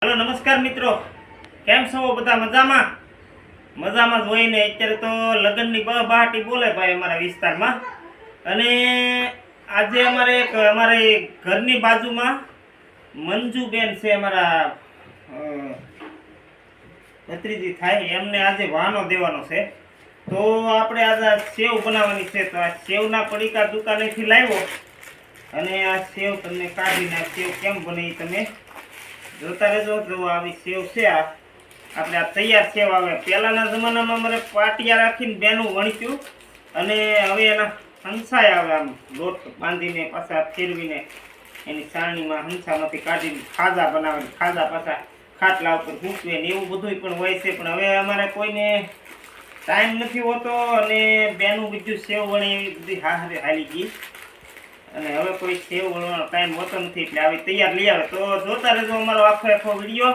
Hello नमस्कार मित्रों, केम छो बधा मजामां? मजामां ज होय ने। अत्यारे तो लग्ननी बहाटी बोले भाई अमारा विस्तारमां। अने आजे अमारे घरनी बाजुमां मंजूबेन छे, अमारा भत्रीजी थाय, एमने आजे वानो देवानो छे। तो आपणे आज सेव बनावવાની છે। તો આ સેવના પડીકા દુકાનેથી લાવ્યો અને આ સેવ તમને કાઢીને આ સેવ કેમ બને એ તમે જોતા રહેજો। જો આવી સેવ છે, આપણે આ તૈયાર સેવ આવે। પહેલાના જમાનામાં અમારે પાટિયા રાખીને બેનું વણ્યું અને હવે એના હંસાય આવે, આમ લોટ બાંધીને પાછા ફેરવીને એની ચાળણીમાં હંસામાંથી કાઢીને ખાજા બનાવે, ખાજા પાછા ખાટલા ઉપર મૂકવે ને એવું બધું પણ હોય છે। પણ હવે અમારે કોઈને टाइम नहीं होतो अने बेनु बीजू सेव वणे बधी हारे हाली गई अने हवे कोई सेव वणવાનો टाइम होतो नहीं એટલે આવી તૈયાર લઈ આવે। તો જોતા રહેજો અમારો આખો વિડિયો।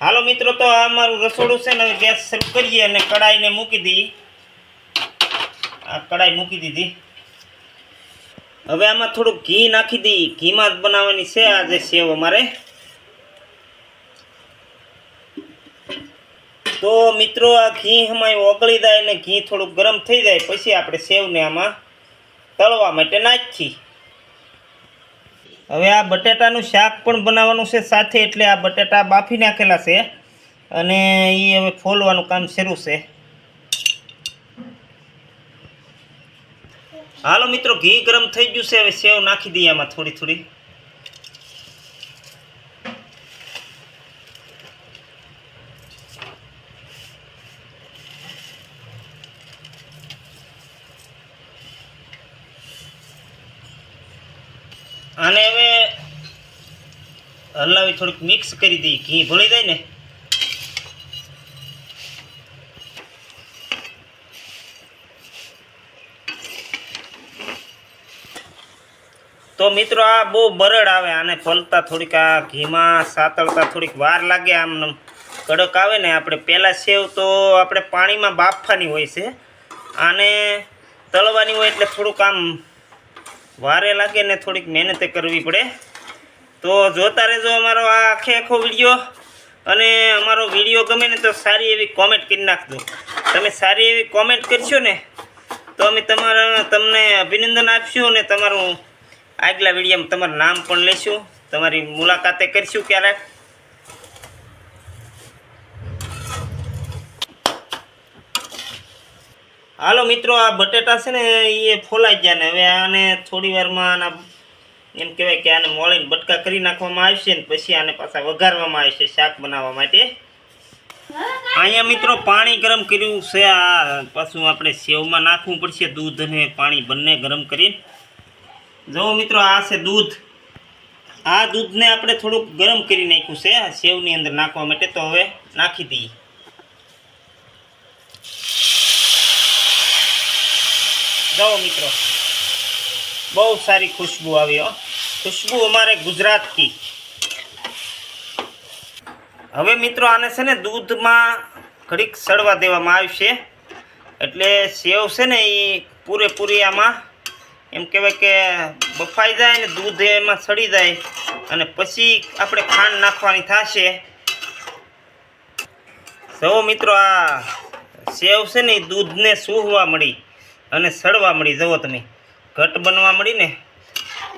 હાલો મિત્રો, તો આ અમારું રસોડું છે ને, ગેસ શરૂ કરીએ અને કડાઈને મૂકી દઈએ। આ કડાઈ મૂકી દીધી। હવે આમાં થોડું ઘી નાખી દઈએ। ઘીમાં જ બનાવવાની છે આ જે સેવ અમારે। तो मित्रों, आ घी हमारे ओगળી जाए ने घी थोड़ू गरम थी जाए पछी आपणे सेव ने आमां तळवा माटे नाखी। हवे आ बटेटानुं शाक पण बनाववानुं छे साथे, एटले आ बटेटा बाफी नाखेला छे अने ई हवे फोलवानुं काम शरू छे। हालो मित्रों, घी गरम थई गयुं छे। हवे सेव नाखी दઈએ आमां थोड़ी थोड़ी। आने हवे हलावी थोड़ी मिक्स करी दी, घी भળી जाए ने। तो मित्रों, आ बहु बरड़ आवे, आने फलता थोड़ीक आ घी में सातळता थोड़ीक वार लागे, आम कड़क आवे ने। आपणे पहेला सेव तो आपणे पाणी में बाफवानी होय छे, आने तळवानी होय एटले थोड़ुंक आम वारे लागे ने थोड़ीक मेहनत करवी पड़े। तो जोता रहेजो अमारो आ आखो विडियो। अने अमारो विडियो गमे ने तो सारी एवी कॉमेंट करी नाखजो। तमे सारी एवी कॉमेंट करशो ने तो अमे तमने अभिनंदन आपशुं ने तमारुं आगला विडियोमां तमारुं नाम पण लेशुं, तमारी मुलाकाते करशुं क्यारेक। हालो मित्रों, आ बटेटा छे ने ये फोलाई गया ने। हवे आने थोड़ी वारमां आना एम कहेवाय के आने मोळीने बटका करी नाखवामां आवशे ने पछी आने पाछा वघारवामां आवशे शाक बनाववा माटे। अहींया मित्रों पाणी गरम कर्युं छे। आ पाछुं आपणे सेवमां नाखवुं पड़शे दूध अने पाणी बंने गरम करीने। जो मित्रों, आ छे दूध। आ दूधने आपणे थोडुंक गरम करी नाख्युं छे आ सेवनी अंदर नाखवा माटे। तो हवे नाखी दઈએ। जो मित्रों, बहुत सारी खुशबू आई हो, खुशबू हमारे गुजरात की। हवे मित्रों, आने से ने दूध में घड़ीक सड़वा देवामां आवशे एटले सेव से ने ये पूरेपूरी आमां एम कहेवाय के बफाई जाए ने दूध एमां सड़ी जाए अने पछी आपणे खांड नाखवानी थशे। जो मित्रों, आ सेव से ने दूध ने सूहवा मळी अने सड़वा मळी। जवो तमे घट बनवा मळी ने।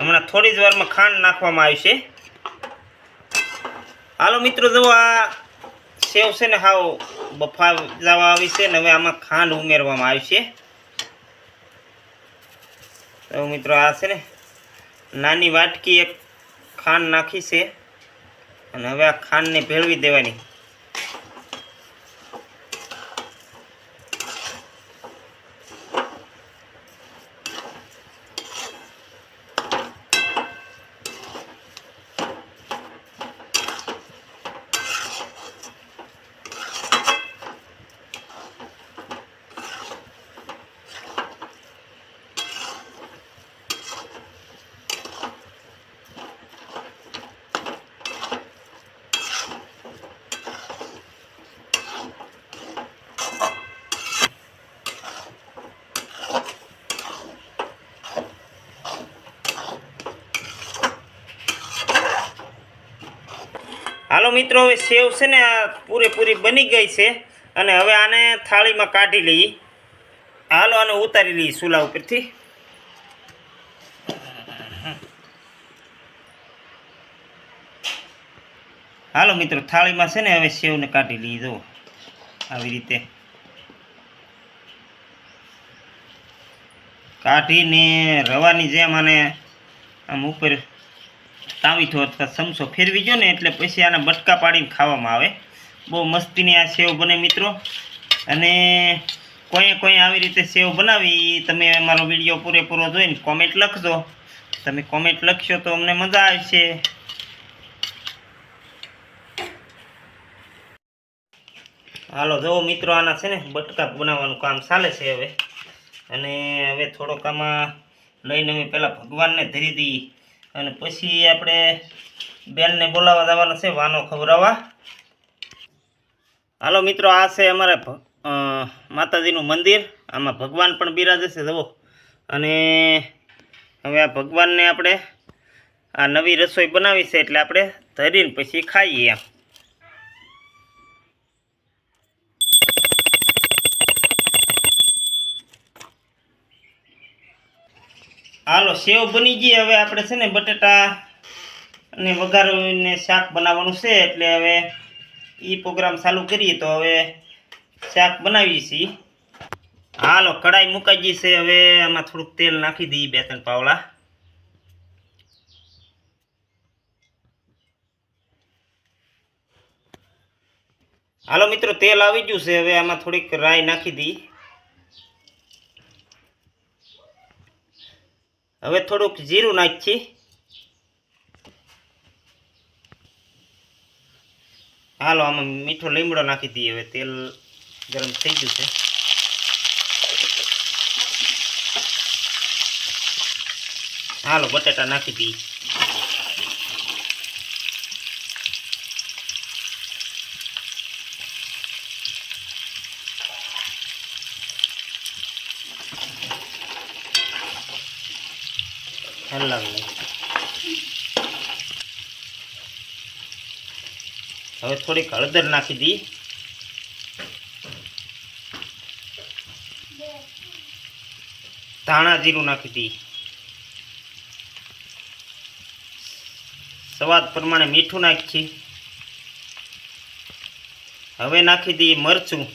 हमणां थोड़ी ज वारमां खांड नाखवामां आवशे। हालो मित्रों, जो आ सेव छे ने हाव बफा जवा आवी छे ने हवे आमां खांड उमेरवामां आवशे। तो मित्रों, आ छे ने नानी वाटकी एक खांड नाखी छे अने हवे आ खांडने भेळवी देवानी। હાલો મિત્રો, હવે સેવ છે ને આ પૂરેપૂરી બની ગઈ છે અને હવે આને થાળીમાં કાઢી લઈએ. હાલો આને ઉતારી લઈએ ચૂલા ઉપરથી. હાલો મિત્રો, થાળીમાં છે ને હવે સેવને કાઢી લઈએ. જુઓ આવી રીતે કાઢીને રવાની જેમ આને આમ ઉપર તાવીથો અથવા ચમચો ફેરવી જો ને એટલે પછી આના બટકા પાડીને ખાવામાં આવે. બહુ મસ્તીની આ સેવ બને મિત્રો. અને કોઈ આવી રીતે સેવ બનાવી તમે મારો વિડીયો પૂરેપૂરો જોઈને કોમેન્ટ લખજો. તમે કોમેન્ટ લખશો તો અમને મજા આવશે. હાલો જુઓ મિત્રો, આના છે ને બટકા બનાવવાનું કામ ચાલે છે હવે. અને હવે થોડોક આમાં લઈને અમે પહેલાં ભગવાનને ધરી દઈએ અને પછી આપણે બેનને બોલાવવા જવાના છે વાનો ખવડાવવા. હાલો મિત્રો, આ છે અમારે માતાજીનું મંદિર. આમાં ભગવાન પણ બિરાજે છે જુઓ. અને હવે આ ભગવાનને આપણે આ નવી રસોઈ બનાવી છે એટલે આપણે ધરીને પછી ખાઈએ એમ. હાલો સેવ બની ગઈ. હવે આપણે છે ને બટેટા અને વઘારીને શાક બનાવવાનું છે એટલે હવે એ પ્રોગ્રામ ચાલુ કરીએ. તો હવે શાક બનાવીએ છીએ. હાલો કઢાઈ મુકાઈ ગઈ છે. હવે આમાં થોડુંક તેલ નાખી દઈએ, 2-3 પાવડા. હાલો મિત્રો, તેલ આવી ગયું છે. હવે આમાં થોડીક રાઈ નાખી દઈએ. હવે થોડુંક જીરું નાખીએ. હાલો આમાં મીઠો લીમડો નાખી દઈએ. હવે તેલ ગરમ થઈ ગયું છે. હાલો બટેટા નાખી દઈએ. હલાવી હવે થોડીક હળદર નાખી દઈએ. ધાણા જીરું નાખી દઈએ. સ્વાદ પ્રમાણે મીઠું નાખીએ. હવે નાખી દઈએ મરચું.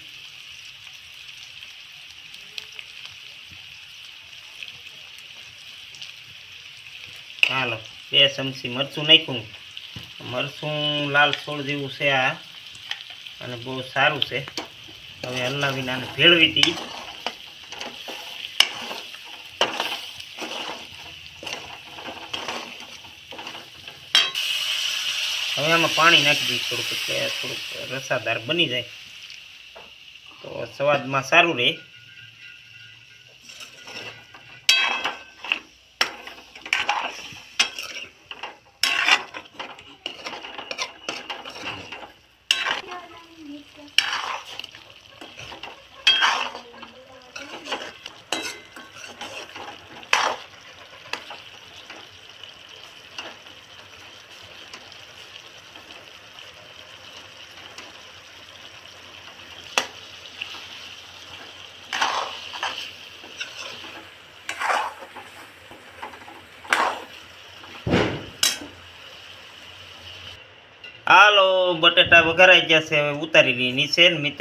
હાલો 2 ચમચી મરચું નાખ્યું. મરચું લાલ છોડ જેવું છે આ અને બહુ સારું છે. હવે હલાવીને આને ભેળવી દઈએ. હવે આમાં પાણી નાખી દઈએ થોડુંક, એટલે થોડુંક રસાદાર બની જાય તો સ્વાદમાં સારું રહે. હાલો બટેટા વઘારાઈ ગયા છે. હવે ઉતારી લઈએ નીચે મિત્રો.